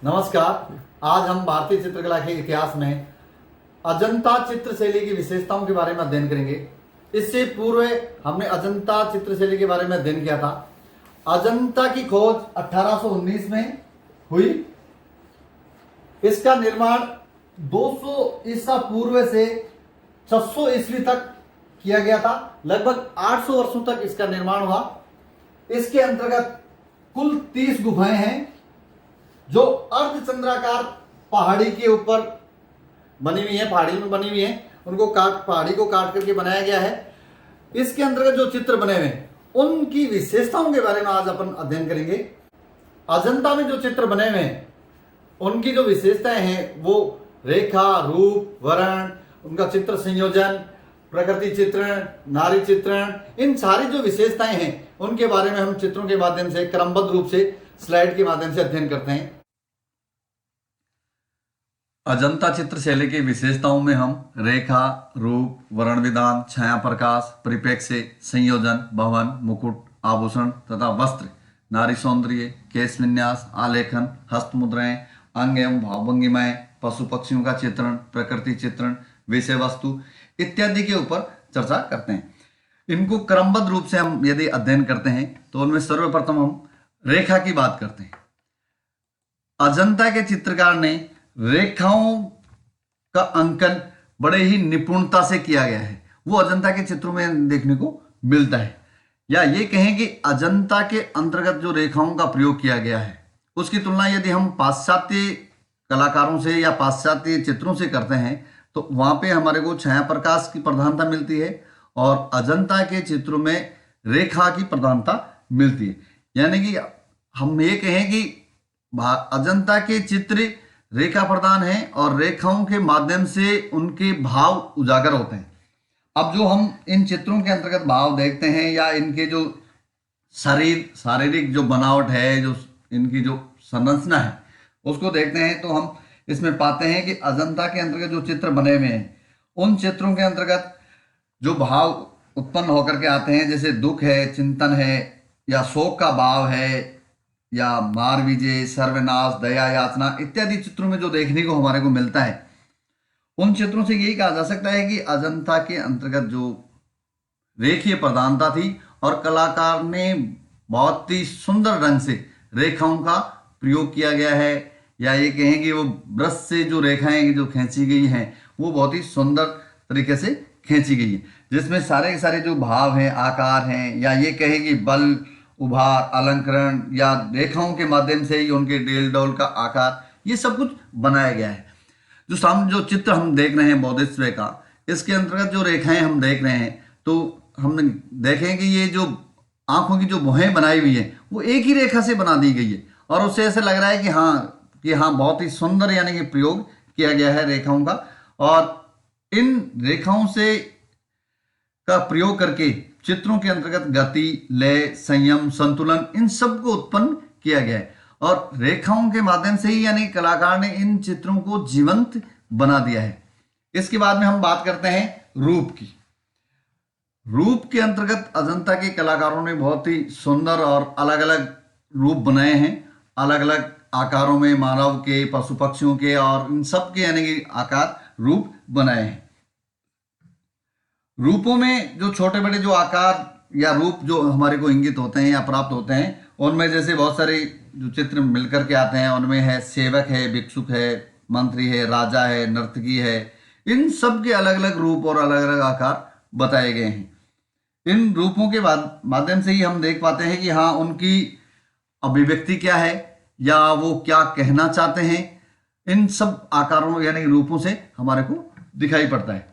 नमस्कार। आज हम भारतीय चित्रकला के इतिहास में अजंता चित्र शैली की विशेषताओं के बारे में अध्ययन करेंगे। इससे पूर्व हमने अजंता चित्र शैली के बारे में अध्ययन किया था। अजंता की खोज 1819 में हुई। इसका निर्माण 200 ईसा पूर्व से 600 ईस्वी तक किया गया था। लगभग 800 वर्षों तक इसका निर्माण हुआ। इसके अंतर्गत कुल 30 गुफाएं हैं जो अर्धचंद्राकार पहाड़ी के ऊपर बनी हुई है, पहाड़ी में बनी हुई है। उनको पहाड़ी को काट करके बनाया गया है। इसके अंतर्गत जो चित्र बने हुए हैं उनकी विशेषताओं के बारे में आज अपन अध्ययन करेंगे। अजंता में जो चित्र बने हुए हैं उनकी जो विशेषताएं हैं वो रेखा, रूप, वर्ण, उनका चित्र संयोजन, प्रकृति चित्रण, नारी चित्रण, इन सारी जो विशेषताएं हैं उनके बारे में हम चित्रों के माध्यम से क्रमबद्ध रूप से स्लाइड के माध्यम से अध्ययन करते हैं। अजंता चित्र शैली की विशेषताओं में हम रेखा, रूप, वर्ण विधान, छाया प्रकाश, परिप्रेक्ष्य, संयोजन, भवन, मुकुट, आभूषण तथा वस्त्र, नारी सौंदर्य, केश विन्यास, आलेखन, हस्त मुद्राएं, अंग एवं भावभंगिमाएं, पशु पक्षियों का चित्रण, प्रकृति चित्रण, विषय वस्तु इत्यादि के ऊपर चर्चा करते हैं। इनको क्रमबद्ध रूप से हम यदि अध्ययन करते हैं तो उनमें सर्वप्रथम हम रेखा की बात करते हैं। अजंता के चित्रकार ने रेखाओं का अंकन बड़े ही निपुणता से किया गया है। वो अजंता के चित्रों में देखने को मिलता है। या ये कहें कि अजंता के अंतर्गत जो रेखाओं का प्रयोग किया गया है उसकी तुलना यदि हम पाश्चात्य कलाकारों से या पाश्चात्य चित्रों से करते हैं तो वहां पे हमारे को छाया प्रकाश की प्रधानता मिलती है और अजंता के चित्रों में रेखा की प्रधानता मिलती है। यानी कि हम ये कहें कि अजंता के चित्र रेखा प्रधान है और रेखाओं के माध्यम से उनके भाव उजागर होते हैं। अब जो हम इन चित्रों के अंतर्गत भाव देखते हैं या इनके जो शारीरिक जो बनावट है, जो इनकी जो संरचना है उसको देखते हैं तो हम इसमें पाते हैं कि अजंता के अंतर्गत जो चित्र बने हुए हैं उन चित्रों के अंतर्गत जो भाव उत्पन्न होकर के आते हैं, जैसे दुख है, चिंतन है या शोक का भाव है या मार विजय, सर्वनाश, दया याचना इत्यादि चित्रों में जो देखने को हमारे को मिलता है उन चित्रों से यही कहा जा सकता है कि अजंता के अंतर्गत जो रेखीय प्रधानता थी और कलाकार ने बहुत ही सुंदर ढंग से रेखाओं का प्रयोग किया गया है। या ये कहें कि वो ब्रश से जो रेखाएं जो खींची गई हैं वो बहुत ही सुंदर तरीके से खींची गई है, जिसमें सारे के सारे जो भाव हैं, आकार हैं, या ये कहें कि बल, उभार, अलंकरण या रेखाओं के माध्यम से ही उनके डेल डोल का आकार, ये सब कुछ बनाया गया है। जो सामने जो चित्र हम देख रहे हैं बोधिसत्व का, इसके अंतर्गत जो रेखाएं हम देख रहे हैं तो हम देखें कि ये जो आंखों की जो भुहें बनाई हुई है वो एक ही रेखा से बना दी गई है और उससे ऐसे लग रहा है कि हाँ बहुत ही सुंदर यानी कि प्रयोग किया गया है रेखाओं का। और इन रेखाओं से का प्रयोग करके चित्रों के अंतर्गत गति, लय, संयम, संतुलन इन सब को उत्पन्न किया गया है और रेखाओं के माध्यम से ही यानी कलाकार ने इन चित्रों को जीवंत बना दिया है। इसके बाद में हम बात करते हैं रूप की। रूप के अंतर्गत अजंता के कलाकारों ने बहुत ही सुंदर और अलग अलग रूप बनाए हैं, अलग अलग आकारों में, मानव के, पशु पक्षियों के और इन सब के यानी कि आकार रूप बनाए हैं। रूपों में जो छोटे बड़े जो आकार या रूप जो हमारे को इंगित होते हैं या प्राप्त होते हैं उनमें जैसे बहुत सारे जो चित्र मिलकर के आते हैं उनमें है सेवक है, भिक्षुक है, मंत्री है, राजा है, नर्तकी है। इन सब के अलग अलग रूप और अलग अलग आकार बताए गए हैं। इन रूपों के माध्यम से ही हम देख पाते हैं कि हाँ उनकी अभिव्यक्ति क्या है या वो क्या कहना चाहते हैं। इन सब आकारों यानी रूपों से हमारे को दिखाई पड़ता है।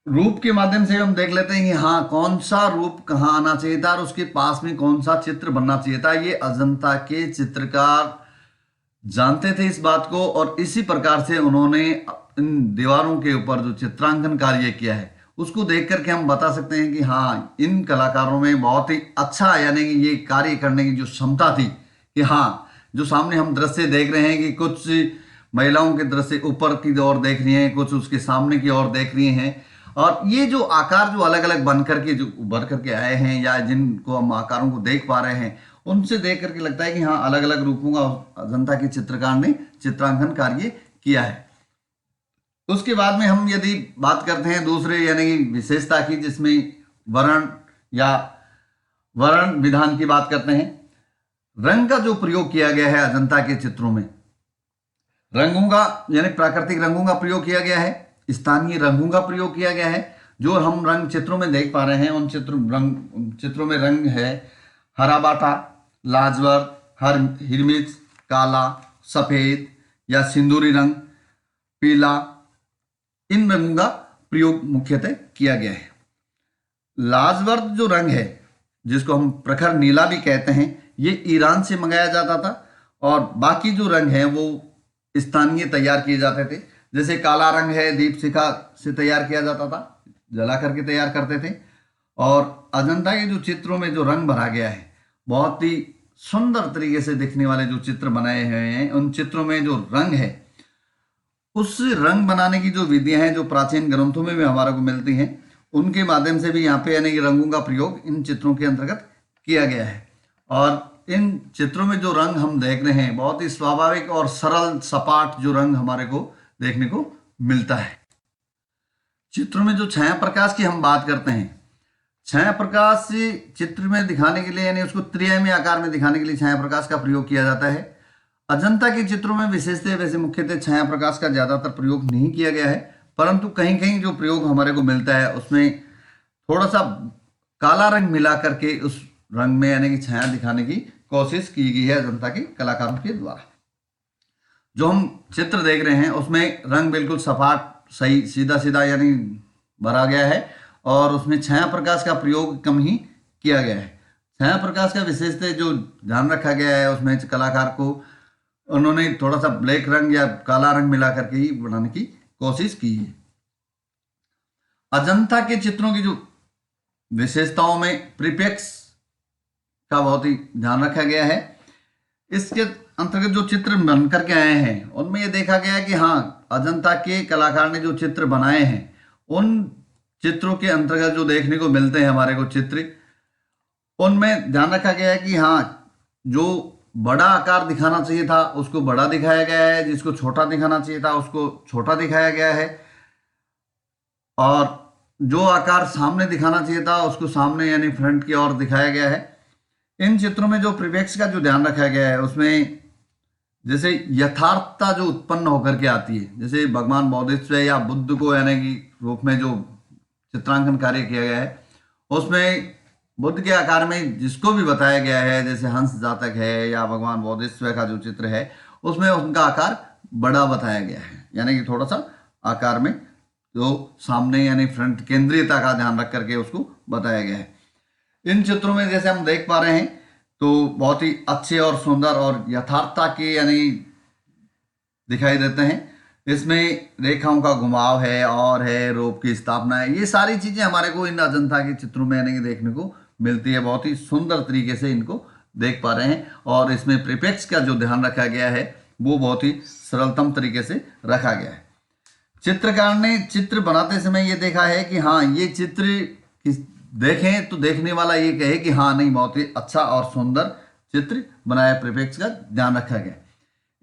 रूप के माध्यम से हम देख लेते हैं कि हाँ कौन सा रूप कहाँ आना चाहिए था और उसके पास में कौन सा चित्र बनना चाहिए था। ये अजंता के चित्रकार जानते थे इस बात को और इसी प्रकार से उन्होंने इन दीवारों के ऊपर जो चित्रांकन कार्य किया है उसको देख करके हम बता सकते हैं कि हाँ इन कलाकारों में बहुत ही अच्छा यानी कि ये कार्य करने की जो क्षमता थी कि हाँ जो सामने हम दृश्य देख रहे हैं कि कुछ महिलाओं के दृश्य ऊपर की ओर देख रही हैं, कुछ उसके सामने की ओर देख रही हैं और ये जो आकार जो अलग अलग बन करके जो उभर करके आए हैं या जिनको हम आकारों को देख पा रहे हैं उनसे देख करके लगता है कि हाँ अलग अलग रूपों का अजंता के चित्रकार ने चित्रांकन कार्य किया है। उसके बाद में हम यदि बात करते हैं दूसरे यानी कि विशेषता की, जिसमें वर्ण या वर्ण विधान की बात करते हैं। रंग का जो प्रयोग किया गया है अजंता के चित्रों में, रंगों का यानी प्राकृतिक रंगों का प्रयोग किया गया है, स्थानीय रंगों का प्रयोग किया गया है। जो हम रंग चित्रों में देख पा रहे हैं उन चित्रों में रंग है हरा बाटा, लाजवर्द, हिरमिज, काला, सफेद या सिंदूरी रंग, पीला, इन रंगों का प्रयोग मुख्यतः किया गया है। लाजवर्द जो रंग है जिसको हम प्रखर नीला भी कहते हैं, ये ईरान से मंगाया जाता था और बाकी जो रंग हैं वो स्थानीय तैयार किए जाते थे। जैसे काला रंग है दीप शिखा से तैयार किया जाता था, जला करके तैयार करते थे। और अजंता के जो चित्रों में जो रंग भरा गया है, बहुत ही सुंदर तरीके से दिखने वाले जो चित्र बनाए हुए हैं, उन चित्रों में जो रंग है, उस रंग बनाने की जो विधियां हैं जो प्राचीन ग्रंथों में भी हमारे को मिलती हैं, उनके माध्यम से भी यहाँ पे यानी रंगों का प्रयोग इन चित्रों के अंतर्गत किया गया है। और इन चित्रों में जो रंग हम देख रहे हैं, बहुत ही स्वाभाविक और सरल सपाट जो रंग हमारे को देखने को मिलता है। चित्रों में जो छाया प्रकाश की हम बात करते हैं, छाया प्रकाश चित्र में दिखाने के लिए यानी उसको त्रिआयामी आकार में दिखाने के लिए छाया प्रकाश का प्रयोग किया जाता है। अजंता के चित्रों में विशेषतः वैसे मुख्यतः छाया प्रकाश का ज्यादातर प्रयोग नहीं किया गया है, परंतु कहीं कहीं जो प्रयोग हमारे को मिलता है उसमें थोड़ा सा काला रंग मिला करके उस रंग में यानी कि छाया दिखाने की कोशिश की गई है अजंता के कलाकारों के द्वारा। जो हम चित्र देख रहे हैं उसमें रंग बिल्कुल सपाट सही सीधा सीधा यानी भरा गया है और उसमें छाया प्रकाश का प्रयोग कम ही किया गया है। छाया प्रकाश का विशेषतः जो ध्यान रखा गया है उसमें कलाकार को उन्होंने थोड़ा सा ब्लैक रंग या काला रंग मिला करके ही बनाने की कोशिश की है। अजंता के चित्रों की जो विशेषताओं में प्रीफिक्स का बहुत ही ध्यान रखा गया है। इसके अंतर्गत जो चित्र बन करके आए हैं उनमें यह देखा गया है कि हाँ अजंता के कलाकार ने जो चित्र बनाए हैं उन चित्रों के अंतर्गत जो देखने को मिलते हैं हमारे को चित्र, उनमें ध्यान रखा गया है कि हाँ जो बड़ा आकार दिखाना चाहिए था उसको बड़ा दिखाया गया है, जिसको छोटा दिखाना चाहिए था उसको छोटा दिखाया गया है, और जो आकार सामने दिखाना चाहिए था उसको सामने यानी फ्रंट की ओर दिखाया गया है। इन चित्रों में जो प्रीफिक्स का जो ध्यान रखा गया है उसमें जैसे यथार्थता जो उत्पन्न होकर के आती है, जैसे भगवान बौद्धिस्व या बुद्ध को यानी कि रूप में जो चित्रांकन कार्य किया गया है उसमें बुद्ध के आकार में जिसको भी बताया गया है, जैसे हंस जातक है या भगवान बौद्धिस्व का जो चित्र है उसमें उनका आकार बड़ा बताया गया है, यानी कि थोड़ा सा आकार में जो सामने यानी फ्रंट केंद्रीयता का ध्यान रख करके उसको बताया गया है। इन चित्रों में जैसे हम देख पा रहे हैं तो बहुत ही अच्छे और सुंदर और यथार्थता के यानी दिखाई देते हैं। इसमें रेखाओं का घुमाव है और है रूप की स्थापना है, ये सारी चीजें हमारे को इन अजंता के चित्रों में यानी देखने को मिलती है। बहुत ही सुंदर तरीके से इनको देख पा रहे हैं और इसमें प्रीफिक्स का जो ध्यान रखा गया है वो बहुत ही सरलतम तरीके से रखा गया है। चित्रकार ने चित्र बनाते समय ये देखा है कि हाँ ये चित्र देखें तो देखने वाला ये कहे कि हाँ नहीं बहुत ही अच्छा और सुंदर चित्र बनाया, प्रीफिक्स का ध्यान रखा गया।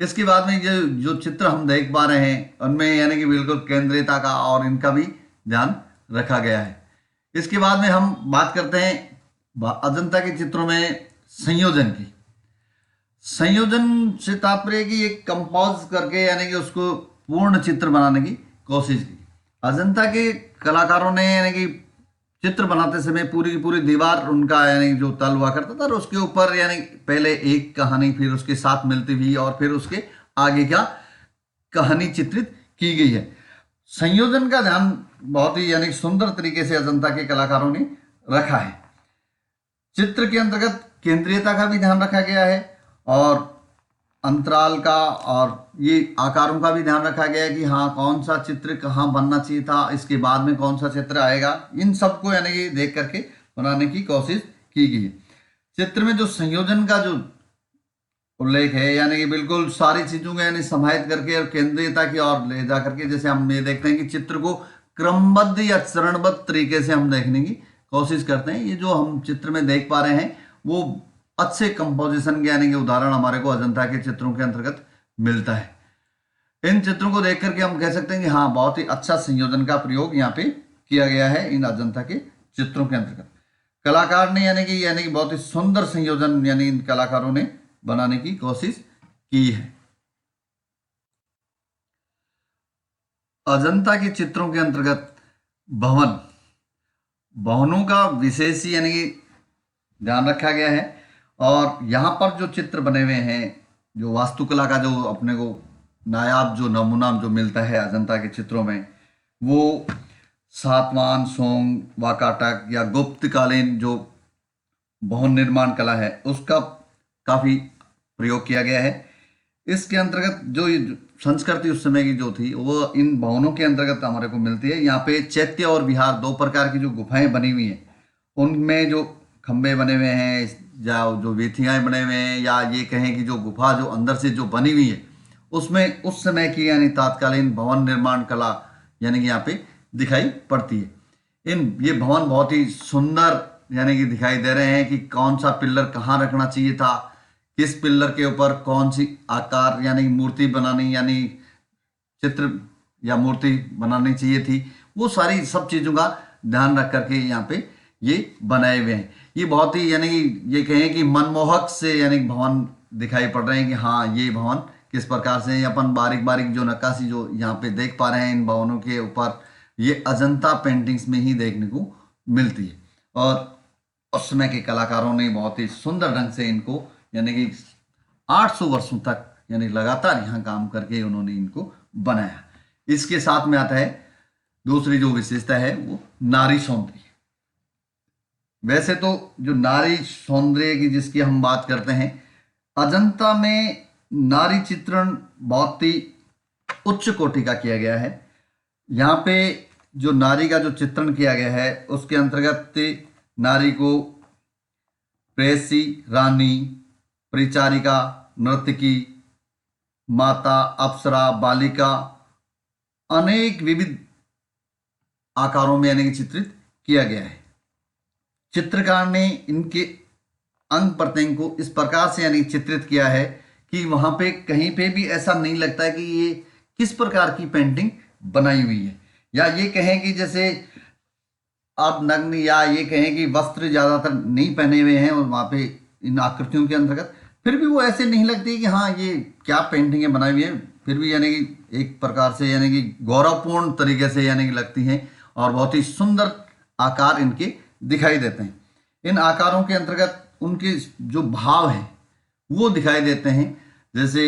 इसके बाद में जो चित्र हम देख पा रहे हैं उनमें यानी कि बिल्कुल केंद्रीयता का और इनका भी ध्यान रखा गया है। इसके बाद में हम बात करते हैं अजंता के चित्रों में संयोजन की। संयोजन से तात्पर्य कि एक कंपोज करके यानी कि उसको पूर्ण चित्र बनाने की कोशिश की। अजंता के कलाकारों ने यानी कि चित्र बनाते समय पूरी की पूरी दीवार उनका यानी जो तल हुआ करता था और उसके ऊपर यानी पहले एक कहानी फिर उसके साथ मिलती हुई और फिर उसके आगे क्या कहानी चित्रित की गई है। संयोजन का ध्यान बहुत ही यानी सुंदर तरीके से अजंता के कलाकारों ने रखा है। चित्र के अंतर्गत केंद्रीयता का भी ध्यान रखा गया है और अंतराल का और ये आकारों का भी ध्यान रखा गया है कि हाँ कौन सा चित्र कहाँ बनना चाहिए था, इसके बाद में कौन सा चित्र आएगा, इन सबको यानी कि देख करके बनाने की कोशिश की गई है। चित्र में जो संयोजन का जो उल्लेख है यानी कि बिल्कुल सारी चीजों को यानी समाहित करके और केंद्रीयता की ओर ले जा करके, जैसे हम ये देखते हैं कि चित्र को क्रमबद्ध या चरणबद्ध तरीके से हम देखने की कोशिश करते हैं। ये जो हम चित्र में देख पा रहे हैं वो अच्छे कंपोजिशन के यानी कि उदाहरण हमारे को अजंता के चित्रों के अंतर्गत मिलता है। इन चित्रों को देख करके हम कह सकते हैं कि हाँ, बहुत ही अच्छा संयोजन का प्रयोग यहाँ पे किया गया है इन अजंता के चित्रों के अंतर्गत। कलाकार ने यानी कि बहुत ही सुंदर संयोजन यानी इन कलाकारों ने बनाने की कोशिश की है। अजंता के चित्रों के अंतर्गत भवनों का विशेष यानी कि ध्यान रखा गया है। और यहाँ पर जो चित्र बने हुए हैं, जो वास्तुकला का जो अपने को नायाब जो नमूना जो मिलता है अजंता के चित्रों में, वो सातवाहन, सोंग, वाकाटक या गुप्तकालीन जो भवन निर्माण कला है उसका काफी प्रयोग किया गया है। इसके अंतर्गत जो संस्कृति उस समय की जो थी वो इन भवनों के अंतर्गत हमारे को मिलती है। यहाँ पे चैत्य और विहार दो प्रकार की जो गुफाएं बनी हुई हैं, उनमें जो खंबे बने हुए हैं या जो वेथियाएं बने हुए हैं, या ये कहें कि जो गुफा जो अंदर से जो बनी हुई है उसमें उस समय की यानी तात्कालीन भवन निर्माण कला यानी कि यहाँ पे दिखाई पड़ती है। ये भवन बहुत ही सुंदर यानी कि दिखाई दे रहे हैं कि कौन सा पिल्लर कहाँ रखना चाहिए था, किस पिल्लर के ऊपर कौन सी आकार यानी मूर्ति बनानी यानी चित्र या मूर्ति बनानी चाहिए थी, वो सारी सब चीज़ों का ध्यान रख करके यहाँ पे ये बनाए हुए हैं। ये बहुत ही यानी कि ये कहें कि मनमोहक से यानी भवन दिखाई पड़ रहे हैं कि हाँ, ये भवन किस प्रकार से अपन बारीक बारीक जो नक्काशी जो यहाँ पे देख पा रहे हैं इन भवनों के ऊपर, ये अजंता पेंटिंग्स में ही देखने को मिलती है। और उस समय के कलाकारों ने बहुत ही सुंदर ढंग से इनको यानी कि 800 वर्षों तक यानी लगातार यहाँ काम करके उन्होंने इनको बनाया। इसके साथ में आता है दूसरी जो विशेषता है वो नारी सौंदर्य। वैसे तो जो नारी सौंदर्य की जिसकी हम बात करते हैं, अजंता में नारी चित्रण बहुत ही उच्च कोटि का किया गया है। यहाँ पे जो नारी का जो चित्रण किया गया है उसके अंतर्गत नारी को प्रेयसी, रानी, परिचारिका, नर्तकी, माता, अप्सरा, बालिका अनेक विविध आकारों में यानी कि चित्रित किया गया है। चित्रकार ने इनके अंग प्रत्यंग को इस प्रकार से यानी चित्रित किया है कि वहां पे कहीं पे भी ऐसा नहीं लगता है कि ये किस प्रकार की पेंटिंग बनाई हुई है, या ये कहें कि जैसे आप नग्न, या ये कहें कि वस्त्र ज्यादातर नहीं पहने हुए हैं और वहां पे इन आकृतियों के अंतर्गत फिर भी वो ऐसे नहीं लगती कि हाँ ये क्या पेंटिंगें बनाई हुई है, फिर भी यानी कि एक प्रकार से यानी कि गौरवपूर्ण तरीके से यानी कि लगती हैं और बहुत ही सुंदर आकार इनके दिखाई देते हैं। इन आकारों के अंतर्गत उनके जो भाव हैं वो दिखाई देते हैं। जैसे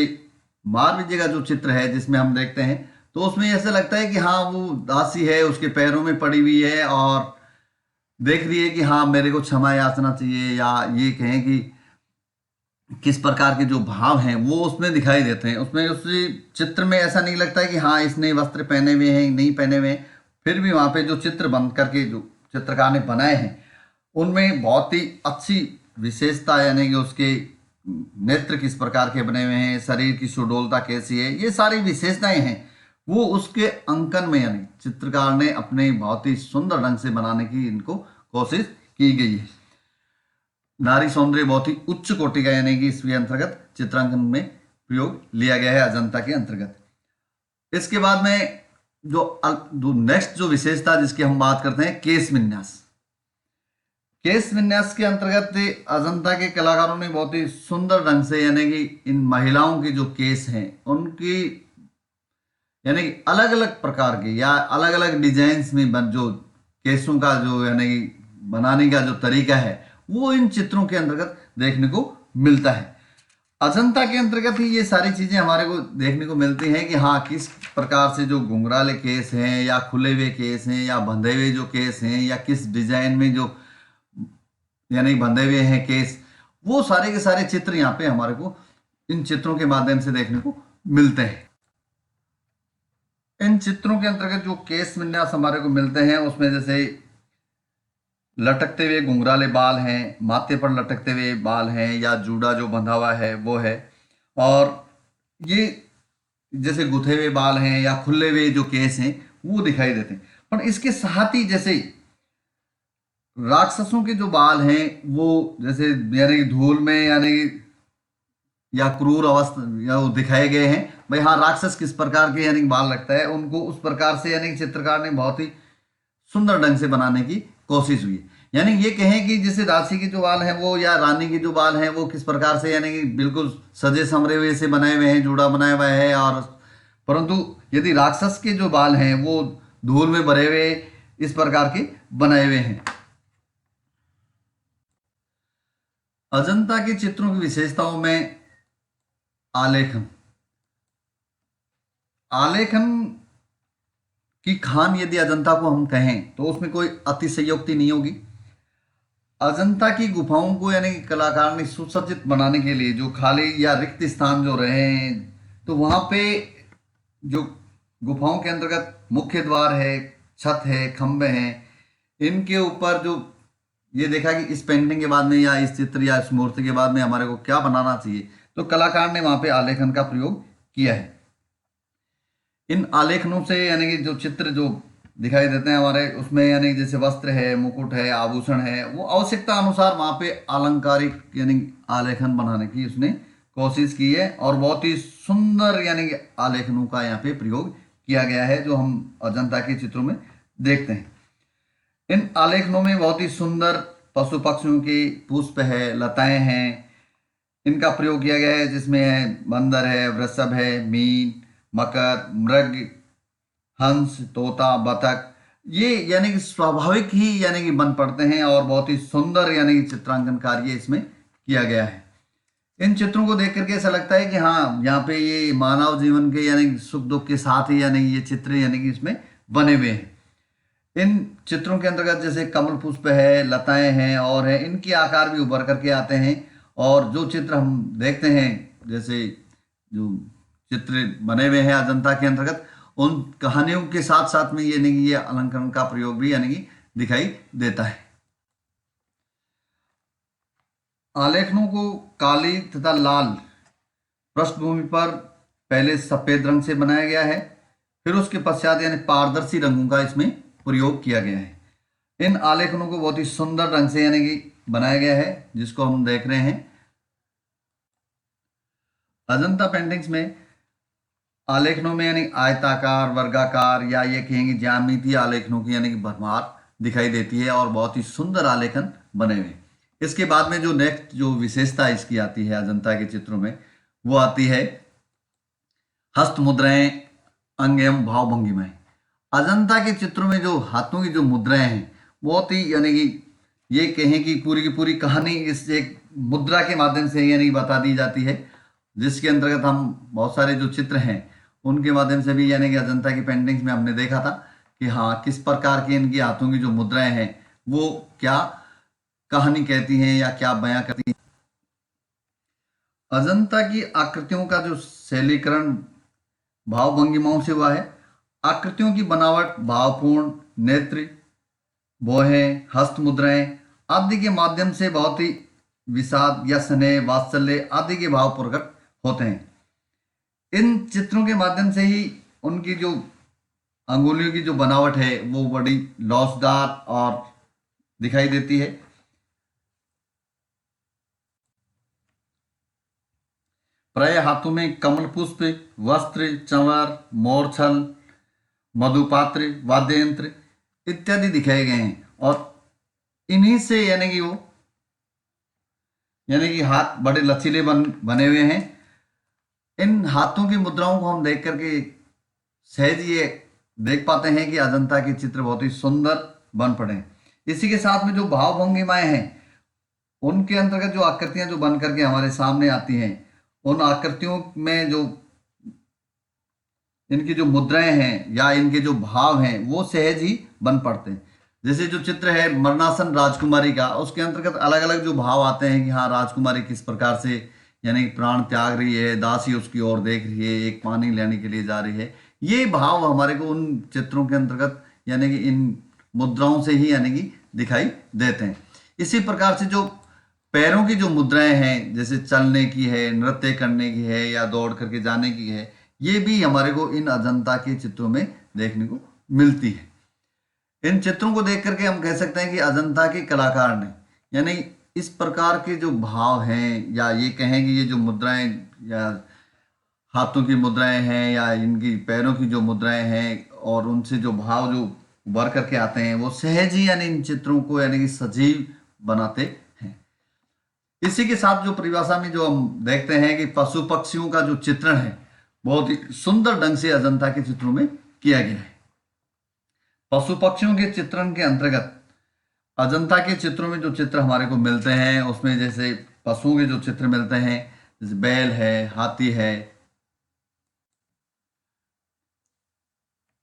मारविजय का जो चित्र है जिसमें हम देखते हैं तो उसमें ऐसा लगता है कि हाँ वो दासी है, उसके पैरों में पड़ी हुई है और देख रही है कि हाँ मेरे को क्षमा याचना चाहिए, या ये कहें कि किस प्रकार के जो भाव हैं वो उसमें दिखाई देते हैं। उसमें उस चित्र में ऐसा नहीं लगता है कि हाँ इसने वस्त्र पहने हुए हैं नहीं पहने हुए हैं, फिर भी वहां पे जो चित्र बन करके जो चित्रकार ने बनाए हैं उनमें बहुत ही अच्छी विशेषता यानी कि उसके नेत्र किस प्रकार के बने हुए हैं, शरीर की सुडोलता कैसी है, ये सारी विशेषताएं हैं वो उसके अंकन में यानी चित्रकार ने अपने बहुत ही सुंदर ढंग से बनाने की इनको कोशिश की गई है। नारी सौंदर्य बहुत ही उच्च कोटि का यानी कि इसके अंतर्गत चित्रांकन में प्रयोग लिया गया है अजंता के अंतर्गत। इसके बाद में जो नेक्स्ट जो विशेषता जिसकी हम बात करते हैं केश विन्यास। केश विन्यास के अंतर्गत अजंता के कलाकारों ने बहुत ही सुंदर ढंग से यानी कि इन महिलाओं के जो केस हैं उनकी यानी कि अलग अलग प्रकार के या अलग अलग डिजाइन्स में जो केसों का जो यानी कि बनाने का जो तरीका है वो इन चित्रों के अंतर्गत देखने को मिलता है। अजंता के अंतर्गत ही ये सारी चीजें हमारे को देखने को मिलती हैं कि हाँ किस प्रकार से जो घुंघराले केस हैं या खुले हुए केस हैं या बंधे हुए जो केस हैं या किस डिजाइन में जो यानी बंधे हुए हैं केस, वो सारे के सारे चित्र यहाँ पे हमारे को इन चित्रों के माध्यम से देखने को मिलते हैं। इन चित्रों के अंतर्गत जो केस विन्यास हमारे को मिलते हैं उसमें जैसे लटकते हुए घुंघराले बाल हैं, माथे पर लटकते हुए बाल हैं या जूड़ा जो बंधा हुआ है वो है, और ये जैसे गुथे हुए बाल हैं या खुले हुए जो केस हैं वो दिखाई देते हैं। पर इसके साथ ही जैसे राक्षसों के जो बाल हैं वो जैसे यानी कि धूल में यानी कि या क्रूर अवस्था या वो दिखाए गए हैं। भाई हाँ, राक्षस किस प्रकार के यानी कि बाल रखता है, उनको उस प्रकार से यानी कि चित्रकार ने बहुत ही सुंदर ढंग से बनाने की कोशिश हुई। यानी ये कहें कि जैसे दासी के जो बाल हैं वो या रानी के जो बाल हैं वो किस प्रकार से यानी कि बिल्कुल सजे संवरे हुए से बनाए हुए हैं, जूड़ा बनाया हुआ है, और परंतु यदि राक्षस के जो बाल हैं वो धूल में भरे हुए इस प्रकार के बनाए हुए हैं। अजंता के चित्रों की विशेषताओं में आलेखन आलेखन की खान यदि अजंता को हम कहें तो उसमें कोई अतिशयोक्ति नहीं होगी। अजंता की गुफाओं को यानी कि कलाकार ने सुसज्जित बनाने के लिए जो खाली या रिक्त स्थान जो रहे हैं, तो वहां पे जो गुफाओं के अंतर्गत मुख्य द्वार है, छत है, खंभे हैं, इनके ऊपर जो ये देखा कि इस पेंटिंग के बाद में या इस चित्र या इस मूर्ति के बाद में हमारे को क्या बनाना चाहिए, तो कलाकार ने वहां पे आलेखन का प्रयोग किया है। इन आलेखनों से यानी कि जो चित्र जो दिखाई देते हैं हमारे, उसमें यानी कि जैसे वस्त्र है, मुकुट है, आभूषण है, वो आवश्यकता अनुसार वहां पे अलंकारिक यानी आलेखन बनाने की उसने कोशिश की है, और बहुत ही सुंदर यानी कि आलेखनों का यहाँ पे प्रयोग किया गया है जो हम अजंता के चित्रों में देखते हैं। इन आलेखनों में बहुत ही सुंदर पशु पक्षियों की पुष्प है, लताएं हैं, इनका प्रयोग किया गया है, जिसमें है बंदर है, वृषभ है, मीन, मकर, मृग, हंस, तोता, बतख, ये यानी कि स्वाभाविक ही यानी कि बन पड़ते हैं, और बहुत ही सुंदर यानी कि चित्रांकन कार्य इसमें किया गया है। इन चित्रों को देख करके ऐसा लगता है कि हाँ, यहाँ पे ये मानव जीवन के यानी कि सुख दुख के साथ ही यानी ये चित्र यानी कि इसमें बने हुए हैं। इन चित्रों के अंतर्गत जैसे कमल पुष्प है, लताएं हैं और है, इनके आकार भी उभर करके आते हैं, और जो चित्र हम देखते हैं जैसे जो चित्र बने हुए हैं अजंता के अंतर्गत, उन कहानियों के साथ साथ में ये नहीं, ये अलंकरण का प्रयोग भी यानी कि दिखाई देता है। आलेखनों को काली तथा लाल पृष्ठभूमि पर पहले सफेद रंग से बनाया गया है, फिर उसके पश्चात यानी पारदर्शी रंगों का इसमें प्रयोग किया गया है। इन आलेखनों को बहुत ही सुंदर ढंग से यानी कि बनाया गया है, जिसको हम देख रहे हैं। अजंता पेंटिंग्स में आलेखनों में यानी आयताकार, वर्गाकार या ये कहेंगे ज्यामितीय आलेखनों की यानी कि भरमार दिखाई देती है, और बहुत ही सुंदर आलेखन बने हुए। इसके बाद में जो नेक्स्ट जो विशेषता इसकी आती है अजंता के चित्रों में, वो आती है हस्त मुद्राएं, अंग एवं भाव भंगिमाएं। अजंता के चित्रों में जो हाथों की जो मुद्राएं हैं, बहुत ही यानी कि ये कहें कि पूरी की पूरी कहानी इस एक मुद्रा के माध्यम से यानी बता दी जाती है, जिसके अंतर्गत हम बहुत सारे जो चित्र हैं उनके माध्यम से भी यानी कि अजंता की पेंटिंग्स में हमने देखा था कि हाँ, किस प्रकार की इनकी हाथों की जो मुद्राएं हैं वो क्या कहानी कहती हैं या क्या बयां करती हैं। अजंता की आकृतियों का जो शैलीकरण भाव भंगिमाओं से हुआ है। आकृतियों की बनावट भावपूर्ण, नेत्र, भौहें, हस्त मुद्राएं आदि के माध्यम से बहुत ही विषाद या स्नेह, वात्सल्य आदि के भाव प्रकट होते हैं। इन चित्रों के माध्यम से ही उनकी जो अंगुलियों की जो बनावट है वो बड़ी लौसदार और दिखाई देती है। प्राय हाथों में कमल पुष्प, वस्त्र, चंवर, मोरछल, मधुपात्र, वाद्य यंत्र इत्यादि दिखाए गए हैं, और इन्हीं से यानी कि वो यानी कि हाथ बड़े लचीले बने हुए हैं। इन हाथों की मुद्राओं को हम देख करके सहज ये देख पाते हैं कि अजंता के चित्र बहुत ही सुंदर बन पड़े। इसी के साथ में जो भाव भंगिमाएं हैं, उनके अंतर्गत जो आकृतियां जो बन करके हमारे सामने आती हैं, उन आकृतियों में जो इनकी जो मुद्राएं हैं या इनके जो भाव हैं वो सहज ही बन पड़ते हैं। जैसे जो चित्र है मरणासन राजकुमारी का, उसके अंतर्गत अलग अलग जो भाव आते हैं कि हाँ, राजकुमारी किस प्रकार से यानी प्राण त्याग रही है, दासी उसकी ओर देख रही है, एक पानी लेने के लिए जा रही है, ये भाव हमारे को उन चित्रों के अंतर्गत यानी कि इन मुद्राओं से ही यानी कि दिखाई देते हैं। इसी प्रकार से जो पैरों की जो मुद्राएं हैं, जैसे चलने की है, नृत्य करने की है या दौड़ करके जाने की है, ये भी हमारे को इन अजंता के चित्रों में देखने को मिलती है। इन चित्रों को देख करके हम कह सकते हैं कि अजंता के कलाकार ने, यानी इस प्रकार के जो भाव हैं, या ये कहें कि ये जो मुद्राएं, या हाथों की मुद्राएं हैं, या इनकी पैरों की जो मुद्राएं हैं, और उनसे जो भाव जो उभर करके आते हैं, वो सहज ही यानी इन चित्रों को यानी कि सजीव बनाते हैं। इसी के साथ जो परिभाषा में जो हम देखते हैं कि पशु पक्षियों का जो चित्रण है बहुत ही सुंदर ढंग से अजंता के चित्रों में किया गया है। पशु पक्षियों के चित्रण के अंतर्गत अजंता के चित्रों में जो चित्र हमारे को मिलते हैं, उसमें जैसे पशुओं के जो चित्र मिलते हैं, जैसे बैल है, हाथी है।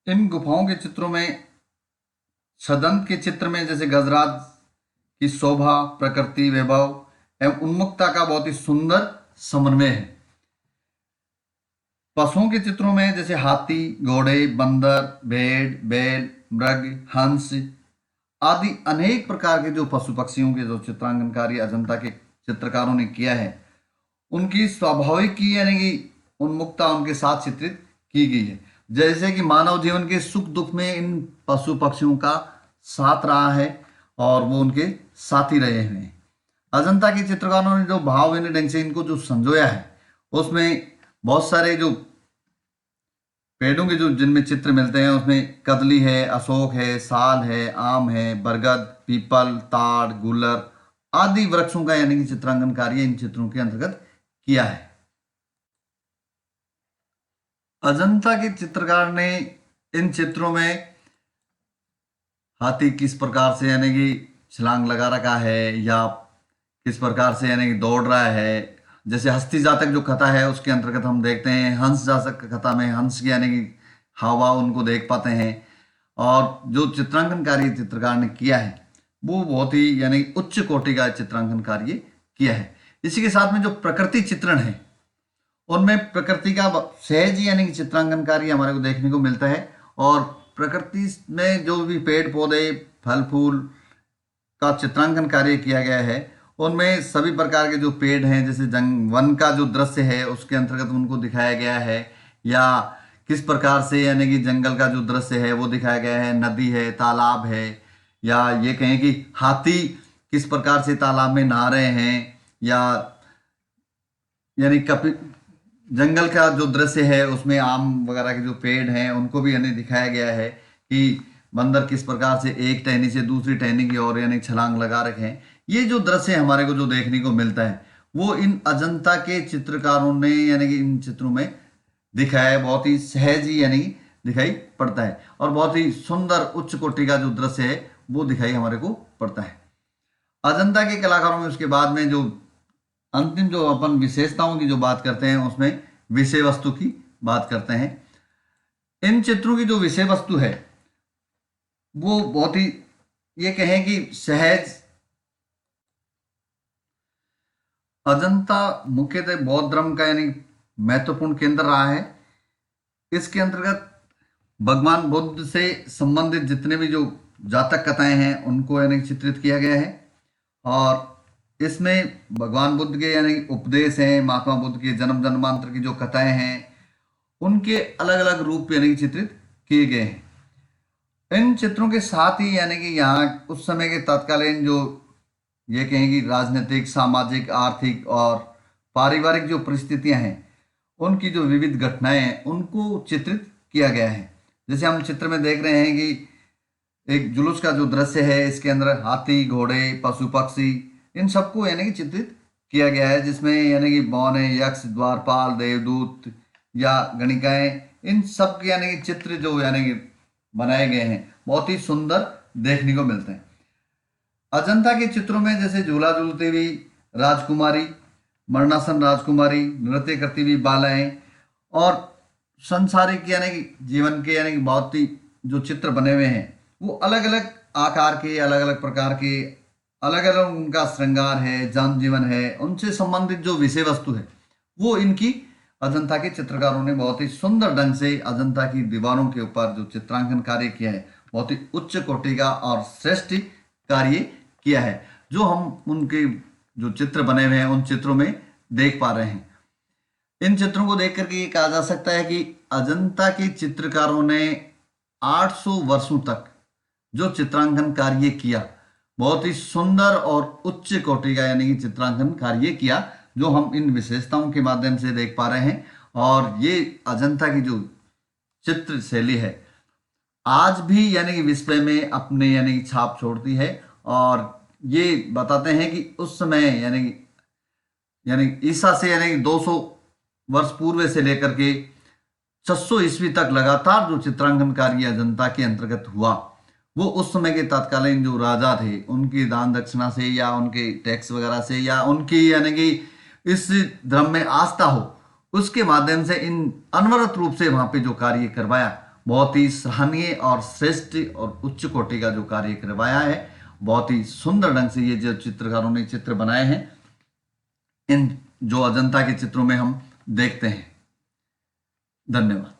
इन गुफाओं के चित्रों में छदंत के चित्र में जैसे गजराज की शोभा, प्रकृति वैभव एवं उन्मुक्ता का बहुत ही सुंदर समन्वय है। पशुओं के चित्रों में जैसे हाथी, घोड़े, बंदर, भेड़, बैल, मृग, हंस आदि अनेक प्रकार के जो पशु पक्षियों के जो चित्रांकन कार्य अजंता के चित्रकारों ने किया है, उनकी स्वाभाविक की यानी कि उन्मुक्ता उनके साथ चित्रित की गई है। जैसे कि मानव जीवन के सुख दुख में इन पशु पक्षियों का साथ रहा है और वो उनके साथ ही रहे हुए हैं। अजंता के चित्रकारों ने जो भावहीन ढंग से इनको जो संजोया है, उसमें बहुत सारे जो पेड़ों के जो जिनमें चित्र मिलते हैं, उसमें कदली है, अशोक है, साल है, आम है, बरगद, पीपल, ताड़, गुलर आदि वृक्षों का यानी कि चित्रांकन कार्य इन चित्रों के अंतर्गत किया है। अजंता के चित्रकार ने इन चित्रों में हाथी किस प्रकार से यानी कि छलांग लगा रखा है, या किस प्रकार से यानी कि दौड़ रहा है। जैसे हस्ती जातक जो कथा है उसके अंतर्गत हम देखते हैं, हंस जातक कथा में हंस की यानी कि हावा उनको देख पाते हैं। और जो चित्रांकन कार्य चित्रकार ने किया है वो बहुत ही यानी उच्च कोटि का चित्रांकन कार्य किया है। इसी के साथ में जो प्रकृति चित्रण है, उनमें प्रकृति का सहज यानी कि चित्रांकन कार्य हमारे को देखने को मिलता है। और प्रकृति में जो भी पेड़ पौधे, फल फूल का चित्रांकन कार्य किया गया है, उनमें सभी प्रकार के जो पेड़ हैं, जैसे वन का जो दृश्य है उसके अंतर्गत उनको दिखाया गया है, या किस प्रकार से यानी कि जंगल का जो दृश्य है वो दिखाया गया है, नदी है, तालाब है, या ये कहें कि हाथी किस प्रकार से तालाब में नहा रहे हैं, या यानी कपि जंगल का जो दृश्य है उसमें आम वगैरह के जो पेड़ हैं उनको भी यानी दिखाया गया है कि बंदर किस प्रकार से एक टहनी से दूसरी टहनी की ओर यानी छलांग लगा रखे हैं। ये जो दृश्य हमारे को जो देखने को मिलता है वो इन अजंता के चित्रकारों ने यानी कि इन चित्रों में दिखाया है। बहुत ही सहज ही यानी दिखाई पड़ता है, और बहुत ही सुंदर उच्च कोटि का जो दृश्य है वो दिखाई हमारे को पड़ता है। अजंता के कलाकारों में उसके बाद में जो अंतिम जो अपन विशेषताओं की जो बात करते हैं, उसमें विषय वस्तु की बात करते हैं। इन चित्रों की जो विषय वस्तु है वो बहुत ही ये कहें कि सहज। अजंता मुख्यतः बौद्ध धर्म का यानी महत्वपूर्ण केंद्र रहा है। इसके अंतर्गत भगवान बुद्ध से संबंधित जितने भी जो जातक कथाएं हैं उनको यानी चित्रित किया गया है, और इसमें भगवान बुद्ध के यानी उपदेश हैं, महात्मा बुद्ध के जन्म जन्मांतर की जो कथाएं हैं उनके अलग अलग रूप यानी चित्रित किए गए हैं। इन चित्रों के साथ ही यानी कि यहाँ उस समय के तत्कालीन जो ये कहें कि राजनीतिक, सामाजिक, आर्थिक और पारिवारिक जो परिस्थितियां हैं उनकी जो विविध घटनाएं हैं उनको चित्रित किया गया है। जैसे हम चित्र में देख रहे हैं कि एक जुलूस का जो दृश्य है, इसके अंदर हाथी, घोड़े, पशु पक्षी इन सबको यानी कि चित्रित किया गया है, जिसमें यानी कि बौने, यक्ष, द्वारपाल, देवदूत या गणिकाएं, इन सब के यानी कि चित्र जो यानी कि बनाए गए हैं बहुत ही सुंदर देखने को मिलते हैं। अजंता के चित्रों में जैसे झूला झूलती हुई राजकुमारी, मरणासन राजकुमारी, नृत्य करती हुई बालाएं और संसारिक यानी कि जीवन के यानी कि बहुत ही जो चित्र बने हुए हैं वो अलग अलग आकार के, अलग अलग प्रकार के, अलग अलग उनका श्रृंगार है, जनजीवन है, उनसे संबंधित जो विषय वस्तु है वो इनकी अजंता के चित्रकारों ने बहुत ही सुंदर ढंग से अजंता की दीवारों के ऊपर जो चित्रांकन कार्य किया है बहुत ही उच्च कोटि का और श्रेष्ठ कार्य किया है, जो हम उनके जो चित्र बने हुए हैं उन चित्रों में देख पा रहे हैं। इन चित्रों को देख करके ये कहा जा सकता है कि अजंता के चित्रकारों ने 800 वर्षों तक जो चित्रांकन कार्य किया, बहुत ही सुंदर और उच्च कोटि का यानी कि चित्रांकन कार्य किया, जो हम इन विशेषताओं के माध्यम से देख पा रहे हैं। और ये अजंता की जो चित्र शैली है आज भी यानी कि विश्व में अपने यानी कि छाप छोड़ती है। और ये बताते हैं कि उस समय यानी ईसा से यानी कि 200 वर्ष पूर्व से लेकर के 600 ईस्वी तक लगातार जो चित्रांकन कार्य अजंता के अंतर्गत हुआ, वो उस समय के तत्कालीन जो राजा थे उनकी दान दक्षिणा से या उनके टैक्स वगैरह से या उनकी यानी कि इस धर्म में आस्था हो, उसके माध्यम से इन अनवरत रूप से वहां पे जो कार्य करवाया, बहुत ही सराहनीय और श्रेष्ठ और उच्च कोटि का जो कार्य करवाया है। बहुत ही सुंदर ढंग से ये जो चित्रकारों ने चित्र बनाए हैं, इन जो अजंता के चित्रों में हम देखते हैं। धन्यवाद।